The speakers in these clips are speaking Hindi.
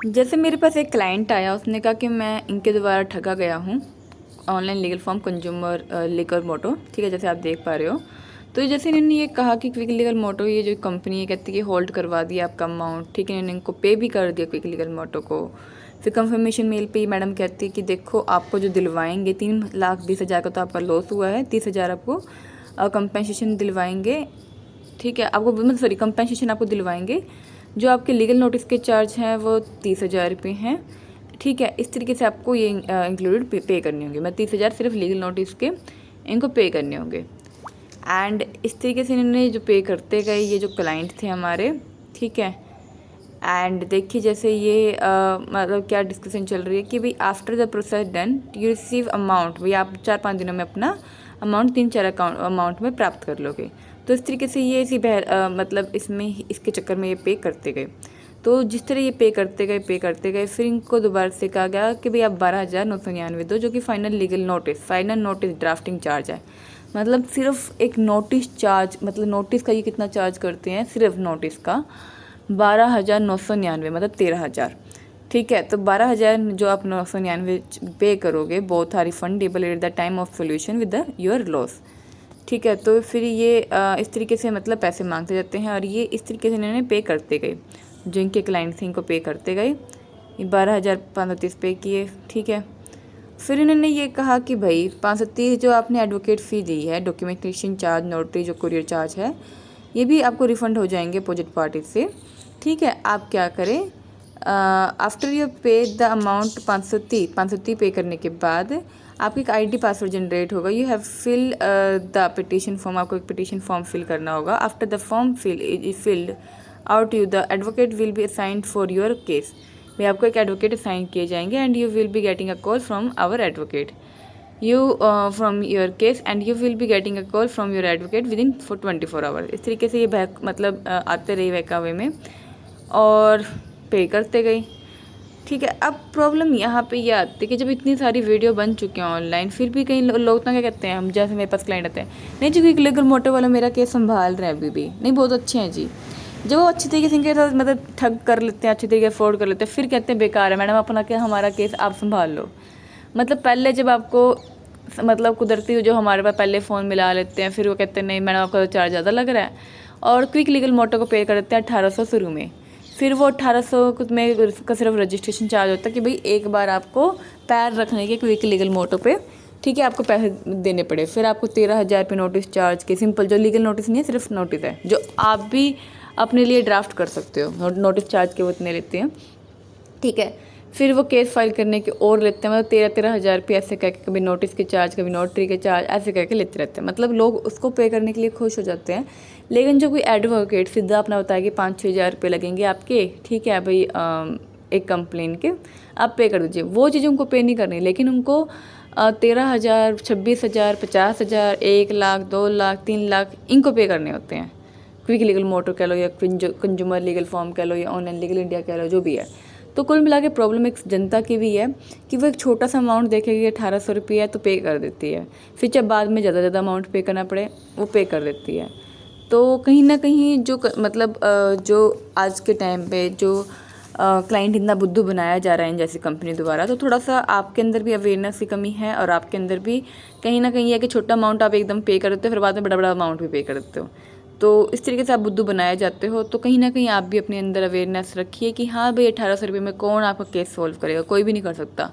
जैसे मेरे पास एक क्लाइंट आया, उसने कहा कि मैं इनके द्वारा ठगा गया हूँ। Online legal form consumer legal motto, ठीक है, जैसे आप देख पा रहे हो। तो जैसे इन्होंने ये कहा कि क्विक लीगल मोटो, ये जो कंपनी है, कहती है कि होल्ड करवा दिया आपका अमाउंट, ठीक है, इन्होंने इनको पे भी कर दिया क्विक लीगल मोटो को। फिर कंफर्मेशन मेल पे ही मैडम कहती है कि देखो आपको जो दिलवाएंगे 3,20,000 का तो आपका लॉस हुआ है, 30,000 आपको कंपेंसेशन दिलवाएंगे, ठीक है, आपको मतलब सॉरी कंपेंसेशन आपको दिलवाएंगे। जो आपके लीगल नोटिस के चार्ज हैं वो 30,000 रुपये हैं, ठीक है। इस तरीके से आपको ये इंक्लूडेड पे करने होंगे। मैं 30,000 सिर्फ लीगल नोटिस के इनको पे करने होंगे। एंड इस तरीके से इन्होंने जो पे करते गए ये जो क्लाइंट थे हमारे, ठीक है। एंड देखिए जैसे ये मतलब क्या डिस्कशन चल रही है कि भाई after the process done you receive amount, भाई आप 4-5 दिनों में अपना अमाउंट 3-4 अकाउंट अमाउंट में प्राप्त कर लोगे। तो इस तरीके से ये इसी मतलब इसमें इसके चक्कर में ये पे करते गए। तो जिस तरह ये पे करते गए फिर इनको दोबारा से कहा गया कि भाई आप 12,999 दो, जो कि final legal notice, final notice drafting charge है। मतलब सिर्फ एक नोटिस चार्ज, मतलब नोटिस का ये कितना चार्ज करते हैं, सिर्फ नोटिस का 12,999, मतलब 13,000, ठीक है। तो 12,000 जो आप 999 पे करोगे, both are refundable at the time of solution with the your loss, ठीक है। तो फिर ये इस तरीके से मतलब पैसे मांगते जाते हैं और ये इस तरीके से इन्होंने पे करते गए। जो इनके क्लाइंट थे इनको पे करते गए, ये 12,530 पे किए, ठीक है। फिर इन्होंने ये कहा कि भाई 530 जो आपने एडवोकेट फ़ी दी है, डॉक्यूमेंटेशन चार्ज, नोटरी, जो कुरियर चार्ज है, ये भी आपको रिफ़ंड हो जाएंगे अपोजिट पार्टी से, ठीक है। आप क्या करें, after you pay the amount 530 पे करने के बाद आपको एक आईडी पासवर्ड जनरेट होगा। You have fill the petition form, आपको एक पिटिशन फॉर्म फिल करना होगा। After the form filled out you the advocate will be assigned for your case, भाई आपको एक एडवोकेट असाइन किए जाएंगे and you will be getting a call from our advocate from your case and you will be getting a call from your advocate within 24 hour. इस तरीके से ये मतलब आते रही बहकावे में और पे करते गई, ठीक है। अब प्रॉब्लम यहाँ पे ये आती है कि जब इतनी सारी वीडियो बन चुके हैं ऑनलाइन, फिर भी कई लोग तो क्या कहते हैं, हम जैसे मेरे पास क्लाइंट आते हैं, नहीं जी क्विक लीगल मोटो वाला मेरा केस संभाल रहे हैं अभी भी, नहीं बहुत अच्छे हैं जी। जब वो अच्छी तरीके से इनके साथ मतलब ठग कर लेते हैं, अच्छी तरीके से फ्रॉड कर लेते हैं, फिर कहते हैं बेकार है मैडम, अपना क्या हमारा केस आप संभाल लो। मतलब पहले जब आपको मतलब कुदरती जो हमारे पास पहले फ़ोन मिला लेते हैं, फिर वो कहते हैं नहीं मैडम आपका तो चार्ज ज़्यादा लग रहा है, और क्विक लीगल मोटो को पे कर देते हैं 1800 शुरू में। फिर वो 1800 में का सिर्फ रजिस्ट्रेशन चार्ज होता है कि भाई एक बार आपको पैर रखने के क्विक लीगल मोटो पे, ठीक है, आपको पैसे देने पड़े। फिर आपको 13,000 पे नोटिस चार्ज के, सिंपल जो लीगल नोटिस नहीं है, सिर्फ नोटिस है, जो आप भी अपने लिए ड्राफ्ट कर सकते हो, नोटिस चार्ज के वो इतने लेते हैं, ठीक है। फिर वो केस फाइल करने के और लेते हैं, मतलब 13,000 रुपये ऐसे करके, कभी नोटिस के चार्ज, कभी नोटरी के चार्ज, ऐसे करके लेते रहते हैं। मतलब लोग उसको पे करने के लिए खुश हो जाते हैं। लेकिन जो कोई एडवोकेट सीधा अपना बताया कि 5-6 हज़ार रुपये लगेंगे आपके, ठीक है भाई, एक कंप्लेन के आप पे कर दीजिए, वो चीज़ उनको पे नहीं करनी। लेकिन उनको 13,000, 26,000, 50,000, 1,00,000, 2,00,000, 3,00,000 इनको पे करने होते हैं। क्विक लीगल मोटो कह लो या कंज्यूमर लीगल फॉर्म कह लो या ऑनलाइन लीगल इंडिया कह लो, जो भी है। तो कुल मिला के प्रॉब्लम एक जनता की भी है कि वो एक छोटा सा अमाउंट देखेगी, 1800 रुपये है तो पे कर देती है, फिर जब बाद में ज़्यादा अमाउंट पे करना पड़े वो पे कर देती है। तो कहीं ना कहीं जो मतलब जो आज के टाइम पे जो क्लाइंट इतना बुद्धू बनाया जा रहा है इन जैसी कंपनी द्वारा, तो थोड़ा सा आपके अंदर भी अवेयरनेस की कमी है और आपके अंदर भी कहीं ना कहीं है कि छोटा अमाउंट आप एकदम पे कर देते हो, फिर बाद में बड़ा अमाउंट भी पे कर देते हो। तो इस तरीके से आप बुद्धू बनाए जाते हो। तो कहीं ना कहीं आप भी अपने अंदर अवेयरनेस रखिए कि हाँ भाई 1800 रुपये में कौन आपका केस सॉल्व करेगा, कोई भी नहीं कर सकता,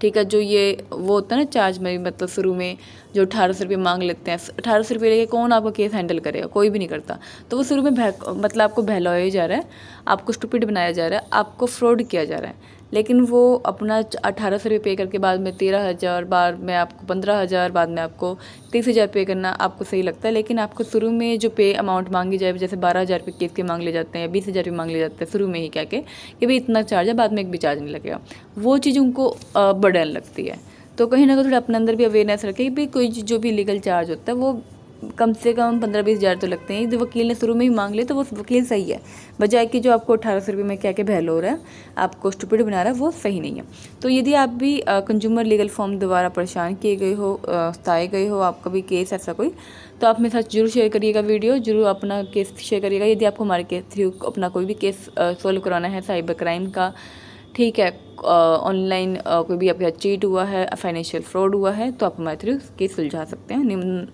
ठीक है। जो ये वो होता है ना चार्ज में, मतलब शुरू में जो 1800 रुपये मांग लेते हैं, 1800 रुपये लेके कौन आपका केस हैंडल करेगा, कोई भी नहीं करता। तो वो शुरू में मतलब आपको बहलाया जा रहा है, आपको स्टूपिड बनाया जा रहा है, आपको फ्रॉड किया जा रहा है। लेकिन वो अपना 1800 रुपये पे करके बाद में 13,000, बाद में आपको 15,000, बाद में आपको 30,000 पे करना आपको सही लगता है। लेकिन आपको शुरू में जो पे अमाउंट मांगी जाए, जैसे 12,000 रुपये केस के मांग ले जाते हैं, 20,000 रुपये मांग ले जाते हैं शुरू में ही, क्या के कि भाई इतना चार्ज है, बाद में एक भी चार्ज नहीं लगेगा, वो चीज़ उनको बर्डन लगती है। तो कहीं ना कहीं थोड़ा अपने अंदर भी अवेयरनेस रखें कि भाई कोई जो भी लीगल चार्ज होता है वो कम से कम 15-20 हज़ार तो लगते हैं। जो वकील ने शुरू में ही मांग लिए तो वो वकील सही है, बजाय कि जो आपको 1800 रुपये में क्या क्या बहल हो रहा है, आपको स्टूपिड बना रहा है, वो सही नहीं है। तो यदि आप भी कंज्यूमर लीगल फॉर्म द्वारा परेशान किए गए हो, सताए गए हो, आपका भी केस ऐसा कोई, तो आप मेरे साथ जरूर शेयर करिएगा वीडियो, जरूर अपना केस शेयर करिएगा। यदि आपको हमारे केस थ्रू अपना कोई भी केस सॉल्व कराना है साइबर क्राइम का, ठीक है, ऑनलाइन कोई भी आपके साथ चीट हुआ है, फाइनेंशियल फ्रॉड हुआ है, तो आप हमारे थ्रू केस सुलझा सकते हैं।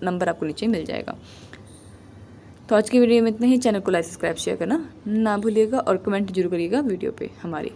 नंबर आपको नीचे मिल जाएगा। तो आज की वीडियो में इतना ही। चैनल को लाइक सब्सक्राइब शेयर करना ना भूलिएगा और कमेंट जरूर करिएगा वीडियो पे हमारी।